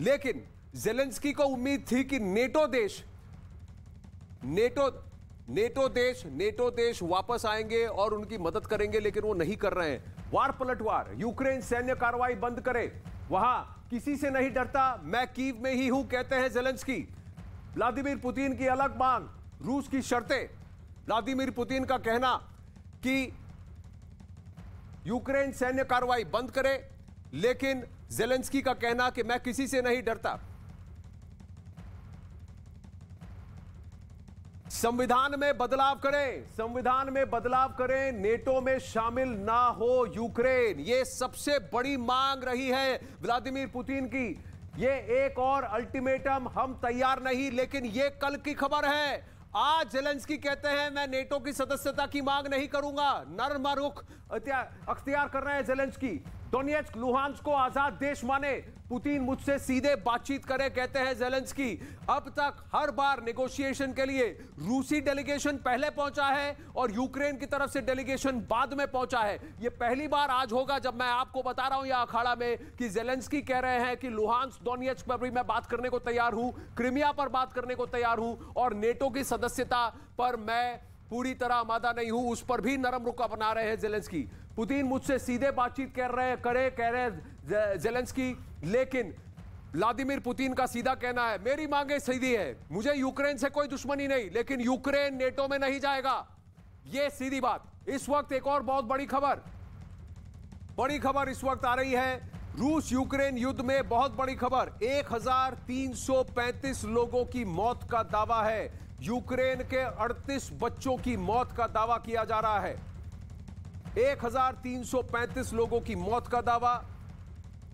लेकिन ज़ेलेंस्की को उम्मीद थी कि नेटो देश वापस आएंगे और उनकी मदद करेंगे, लेकिन वो नहीं कर रहे हैं। वार पलटवार, यूक्रेन सैन्य कार्रवाई बंद करे, वहां किसी से नहीं डरता, मैं कीव में ही हूं, कहते हैं ज़ेलेंस्की। व्लादिमीर पुतिन की अलग मांग, रूस की शर्तें। व्लादिमीर पुतिन का कहना कि यूक्रेन सैन्य कार्रवाई बंद करे, लेकिन ज़ेलेंस्की का कहना कि मैं किसी से नहीं डरता। संविधान में बदलाव करें, नेटो में शामिल ना हो यूक्रेन, यह सबसे बड़ी मांग रही है व्लादिमीर पुतिन की। यह एक और अल्टीमेटम, हम तैयार नहीं, लेकिन यह कल की खबर है। आज ज़ेलेंस्की कहते हैं मैं नेटो की सदस्यता की मांग नहीं करूंगा, नर्म रुख अख्तियार कर रहे हैं ज़ेलेंस्की। डोनेट्स्क, लुहांस्क को आजाद देश माने, पुतिन मुझसे सीधे बातचीत करे, कहते हैं ज़ेलेंस्की। अब तक हर बार नेगोशिएशन के लिए रूसी डेलीगेशन पहले पहुंचा है और यूक्रेन की तरफ से डेलीगेशन बाद में पहुंचा है। यह पहली बार आज होगा जब मैं आपको बता रहा हूं यह अखाड़ा में कि ज़ेलेंस्की कह रहे हैं कि लुहांस्क, डोनेट्स्क पर भी मैं बात करने को तैयार हूं, क्रिमिया पर बात करने को तैयार हूं, और नेटो की सदस्यता पर मैं पूरी तरह आमादा नहीं हूं, उस पर भी नरम रुख अपना रहे हैं ज़ेलेंस्की। पुतिन मुझसे सीधे बातचीत कह रहे ज़ेलेंस्की, लेकिन व्लादिमीर पुतिन का सीधा कहना है मेरी मांगे सीधी है, मुझे यूक्रेन से कोई दुश्मनी नहीं, लेकिन यूक्रेन नेटो में नहीं जाएगा, यह सीधी बात। इस वक्त एक और बहुत बड़ी खबर इस वक्त आ रही है, रूस यूक्रेन युद्ध में बहुत बड़ी खबर। 1335 लोगों की मौत का दावा है, यूक्रेन के 38 बच्चों की मौत का दावा किया जा रहा है। 1335 लोगों की मौत का दावा,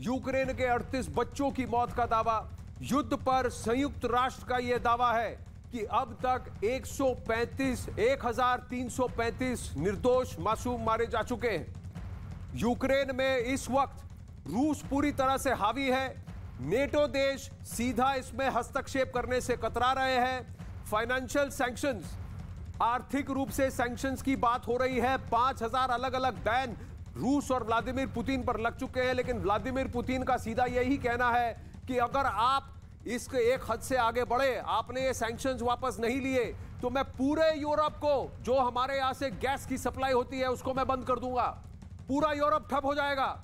यूक्रेन के 38 बच्चों की मौत का दावा। युद्ध पर संयुक्त राष्ट्र का यह दावा है कि अब तक 1335 निर्दोष मासूम मारे जा चुके हैं। यूक्रेन में इस वक्त रूस पूरी तरह से हावी है, नेटो देश सीधा इसमें हस्तक्षेप करने से कतरा रहे हैं। फाइनेंशियल सैंक्शंस, आर्थिक रूप से सैंक्शंस की बात हो रही है। 5000 अलग अलग बैन रूस और व्लादिमीर पुतिन पर लग चुके हैं, लेकिन व्लादिमीर पुतिन का सीधा यही कहना है कि अगर आप इसके एक हद से आगे बढ़े, आपने ये सैंक्शंस वापस नहीं लिए, तो मैं पूरे यूरोप को, जो हमारे यहां से गैस की सप्लाई होती है, उसको मैं बंद कर दूंगा, पूरा यूरोप ठप हो जाएगा।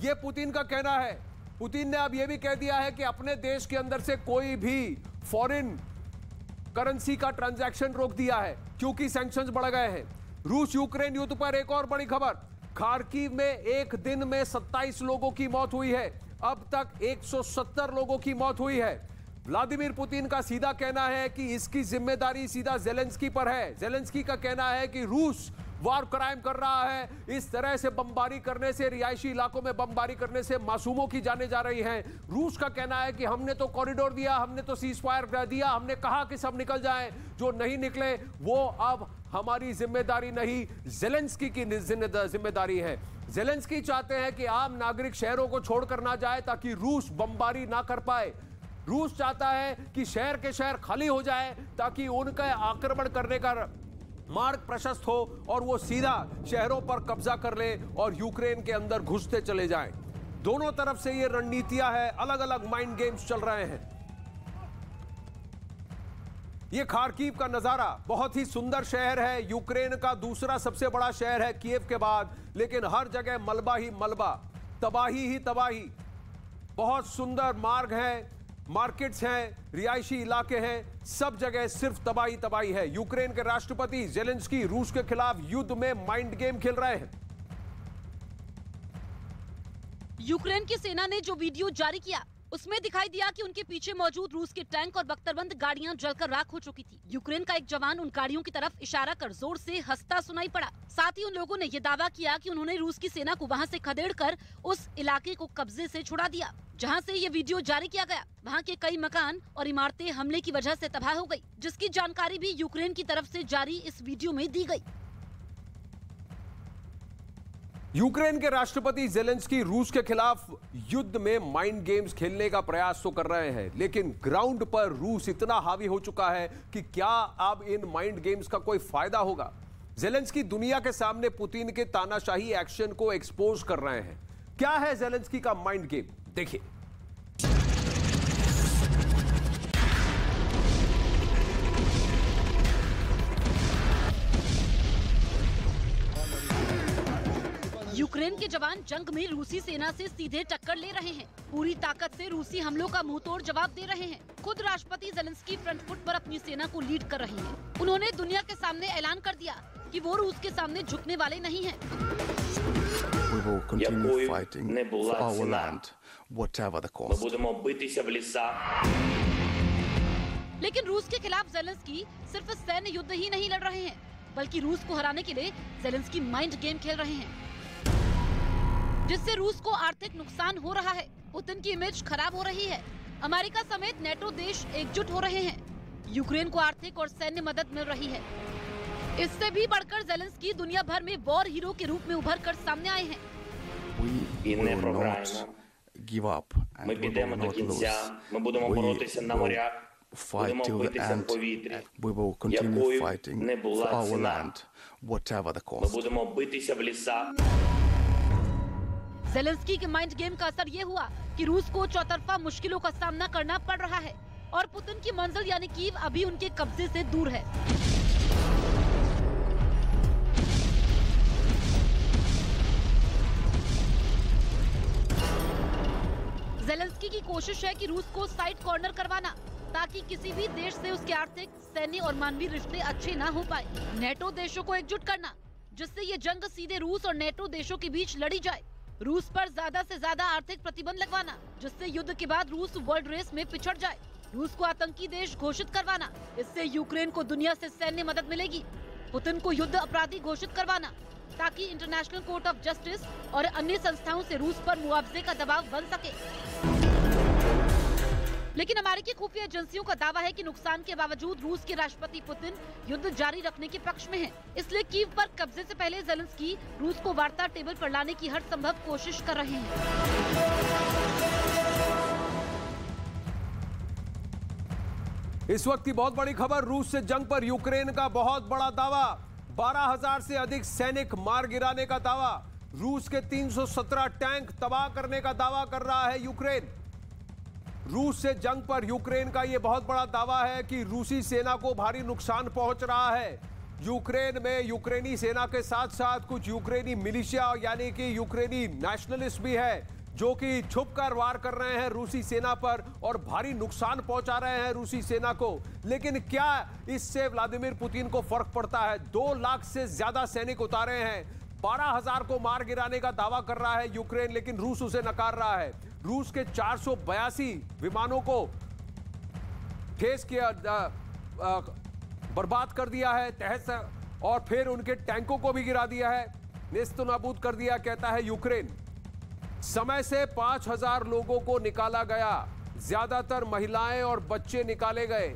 यह पुतिन का कहना है। पुतिन ने अब यह भी कह दिया है कि अपने देश के अंदर से कोई भी फॉरेन करेंसी का ट्रांजैक्शन रोक दिया है क्योंकि सैंक्शंस बढ़ गए हैं। रूस यूक्रेन युद्ध पर एक और बड़ी खबर, खार्किव में एक दिन में 27 लोगों की मौत हुई है, अब तक 170 लोगों की मौत हुई है। व्लादिमीर पुतिन का सीधा कहना है कि इसकी जिम्मेदारी सीधा ज़ेलेंस्की पर है। ज़ेलेंस्की का कहना है कि रूस वार क्राइम कर रहा है, इस तरह से बमबारी करने से, रिहायशी इलाकों में बमबारी करने से मासूमों की जानें जा रही हैं। रूस का कहना है कि हमने तो कॉरिडोर दिया, हमने तो सीजफायर दिया, हमने कहा कि सब निकल जाएं, जो नहीं निकले वो अब हमारी जिम्मेदारी नहीं, ज़ेलेंस्की की जिम्मेदारी है। ज़ेलेंस्की चाहते हैं कि आम नागरिक शहरों को छोड़कर ना जाए ताकि रूस बमबारी ना कर पाए। रूस चाहता है कि शहर के शहर खाली हो जाए ताकि उनका आक्रमण करने का मार्ग प्रशस्त हो और वो सीधा शहरों पर कब्जा कर ले और यूक्रेन के अंदर घुसते चले जाएं। दोनों तरफ से ये रणनीतियां हैं, अलग अलग माइंड गेम्स चल रहे हैं। ये खार्किव का नजारा, बहुत ही सुंदर शहर है, यूक्रेन का दूसरा सबसे बड़ा शहर है कीव के बाद, लेकिन हर जगह मलबा ही मलबा, तबाही ही तबाही। बहुत सुंदर मार्ग है, मार्केट्स हैं, रिहायशी इलाके हैं, सब जगह सिर्फ तबाही तबाही है। यूक्रेन के राष्ट्रपति ज़ेलेंस्की रूस के खिलाफ युद्ध में माइंड गेम खेल रहे हैं। यूक्रेन की सेना ने जो वीडियो जारी किया उसमें दिखाई दिया कि उनके पीछे मौजूद रूस के टैंक और बख्तरबंद गाड़ियां जलकर राख हो चुकी थी। यूक्रेन का एक जवान उन गाड़ियों की तरफ इशारा कर जोर से हंसता सुनाई पड़ा। साथ ही उन लोगों ने ये दावा किया कि उन्होंने रूस की सेना को वहां से खदेड़कर उस इलाके को कब्जे से छुड़ा दिया जहां से ये वीडियो जारी किया गया। वहां के कई मकान और इमारतें हमले की वजह से तबाह हो गई, जिसकी जानकारी भी यूक्रेन की तरफ से जारी इस वीडियो में दी गई। यूक्रेन के राष्ट्रपति ज़ेलेंस्की रूस के खिलाफ युद्ध में माइंड गेम्स खेलने का प्रयास तो कर रहे हैं, लेकिन ग्राउंड पर रूस इतना हावी हो चुका है कि क्या अब इन माइंड गेम्स का कोई फायदा होगा। ज़ेलेंस्की दुनिया के सामने पुतिन के तानाशाही एक्शन को एक्सपोज कर रहे हैं। क्या है ज़ेलेंस्की का माइंड गेम, देखिए। यूक्रेन के जवान जंग में रूसी सेना से सीधे टक्कर ले रहे हैं। पूरी ताकत से रूसी हमलों का मुंहतोड़ जवाब दे रहे हैं। खुद राष्ट्रपति ज़ेलेंस्की फ्रंट फुट पर अपनी सेना को लीड कर रहे हैं। उन्होंने दुनिया के सामने ऐलान कर दिया कि वो रूस के सामने झुकने वाले नहीं हैं। We will continue fighting for our land, whatever the cost. लेकिन रूस के खिलाफ ज़ेलेंस्की सिर्फ सैन्य युद्ध ही नहीं लड़ रहे हैं, बल्कि रूस को हराने के लिए ज़ेलेंस्की माइंड गेम खेल रहे हैं, जिससे रूस को आर्थिक नुकसान हो रहा है। पुतिन की इमेज खराब हो रही है। अमेरिका समेत नेटो देश एकजुट हो रहे हैं। यूक्रेन को आर्थिक और सैन्य मदद मिल रही है। इससे भी बढ़कर ज़ेलेंस्की दुनिया भर में वॉर हीरो के रूप में उभर कर सामने आए हैं। We will not give up and we will not lose. We will fight till the end. We will continue fighting for our land, whatever the cost. Zelensky के माइंड गेम का असर ये हुआ कि रूस को चौतरफा मुश्किलों का सामना करना पड़ रहा है और पुतिन की मंजिल यानी कीव अभी उनके कब्जे से दूर है। ज़ेलेंस्की की कोशिश है कि रूस को साइड कॉर्नर करवाना, ताकि किसी भी देश से उसके आर्थिक, सैन्य और मानवीय रिश्ते अच्छे ना हो पाए। नेटो देशों को एकजुट करना, जिससे ये जंग सीधे रूस और नेटो देशों के बीच लड़ी जाए। रूस पर ज्यादा से ज्यादा आर्थिक प्रतिबंध लगवाना, जिससे युद्ध के बाद रूस वर्ल्ड रेस में पिछड़ जाए। रूस को आतंकी देश घोषित करवाना, इससे यूक्रेन को दुनिया से सैन्य मदद मिलेगी। पुतिन को युद्ध अपराधी घोषित करवाना, ताकि इंटरनेशनल कोर्ट ऑफ जस्टिस और अन्य संस्थाओं से रूस पर मुआवजे का दबाव बन सके। लेकिन अमेरिकी खुफिया एजेंसियों का दावा है कि नुकसान के बावजूद रूस के राष्ट्रपति पुतिन युद्ध जारी रखने के पक्ष में हैं। इसलिए कीव पर कब्जे से पहले ज़ेलेंस्की रूस को वार्ता टेबल पर लाने की हर संभव कोशिश कर रहे हैं। इस वक्त की बहुत बड़ी खबर, रूस से जंग पर यूक्रेन का बहुत बड़ा दावा। 12,000 से अधिक सैनिक मार गिराने का दावा। रूस के 317 टैंक तबाह करने का दावा कर रहा है यूक्रेन। रूस से जंग पर यूक्रेन का यह बहुत बड़ा दावा है कि रूसी सेना को भारी नुकसान पहुंच रहा है। यूक्रेन में यूक्रेनी सेना के साथ साथ कुछ यूक्रेनी मिलिशिया यानी कि यूक्रेनी नेशनलिस्ट भी है, जो कि छुपकर वार कर रहे हैं रूसी सेना पर और भारी नुकसान पहुंचा रहे हैं रूसी सेना को। लेकिन क्या इससे व्लादिमीर पुतिन को फर्क पड़ता है? 2 लाख से ज्यादा सैनिक उतारे हैं, 12,000 को मार गिराने का दावा कर रहा है यूक्रेन, लेकिन रूस उसे नकार रहा है। रूस के 482 विमानों को ठेस किया, बर्बाद कर दिया है, तहस, और फिर उनके टैंकों को भी गिरा दिया है, नेस्तनाबूद कर दिया, कहता है यूक्रेन। समय से 5,000 लोगों को निकाला गया, ज्यादातर महिलाएं और बच्चे निकाले गए।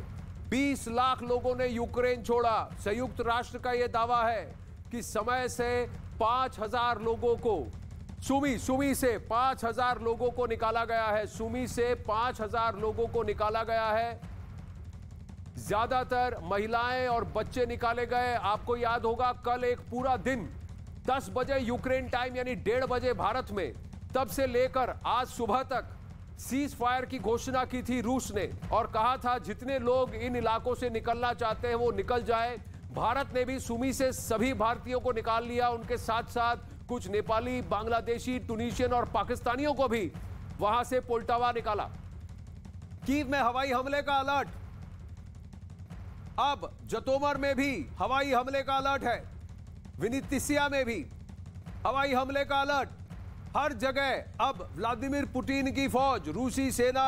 20 लाख लोगों ने यूक्रेन छोड़ा। संयुक्त राष्ट्र का यह दावा है कि समय से 5,000 लोगों को सुमी से 5,000 लोगों को निकाला गया है। सुमी से 5,000 लोगों को निकाला गया है। ज्यादातर महिलाएं और बच्चे निकाले गए। आपको याद होगा कल एक पूरा दिन 10 बजे यूक्रेन टाइम यानी 1:30 बजे भारत में, तब से लेकर आज सुबह तक सीज फायर की घोषणा की थी रूस ने और कहा था जितने लोग इन इलाकों से निकलना चाहते हैं वो निकल जाए। भारत ने भी सुमी से सभी भारतीयों को निकाल लिया, उनके साथ साथ कुछ नेपाली, बांग्लादेशी, टूनिशियन और पाकिस्तानियों को भी वहां से पोल्टावा निकाला। कीव में हवाई हमले का अलर्ट, अब जतोमर में भी हवाई हमले का अलर्ट है, विनितिसिया में भी हवाई हमले का अलर्ट। हर जगह अब व्लादिमीर पुतिन की फौज, रूसी सेना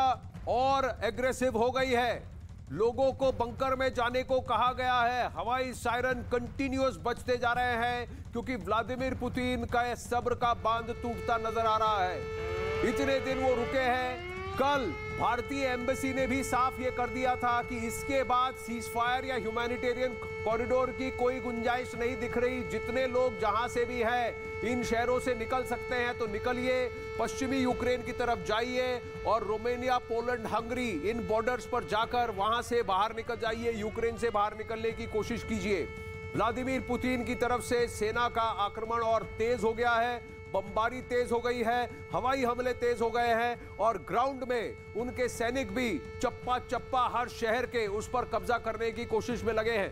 और एग्रेसिव हो गई है। लोगों को बंकर में जाने को कहा गया है। हवाई सायरन कंटिन्यूअस बजते जा रहे हैं क्योंकि व्लादिमीर पुतिन का सब्र का बांध टूटता नजर आ रहा है। इतने दिन वो रुके हैं। कल भारतीय एम्बेसी ने भी साफ ये कर दिया था कि इसके बाद सीज फायर या ह्यूमैनिटेरियन कॉरिडोर की कोई गुंजाइश नहीं दिख रही। जितने लोग जहां से भी हैं इन शहरों से निकल सकते हैं तो निकलिए, पश्चिमी यूक्रेन की तरफ जाइए और रोमानिया, पोलैंड, हंगरी इन बॉर्डर्स पर जाकर वहां से बाहर निकल जाइए, यूक्रेन से बाहर निकलने की कोशिश कीजिए। व्लादिमीर पुतिन की तरफ से सेना का आक्रमण और तेज हो गया है, बमबारी तेज हो गई है, हवाई हमले तेज हो गए हैं और ग्राउंड में उनके सैनिक भी चप्पा चप्पा हर शहर के उस पर कब्जा करने की कोशिश में लगे हैं।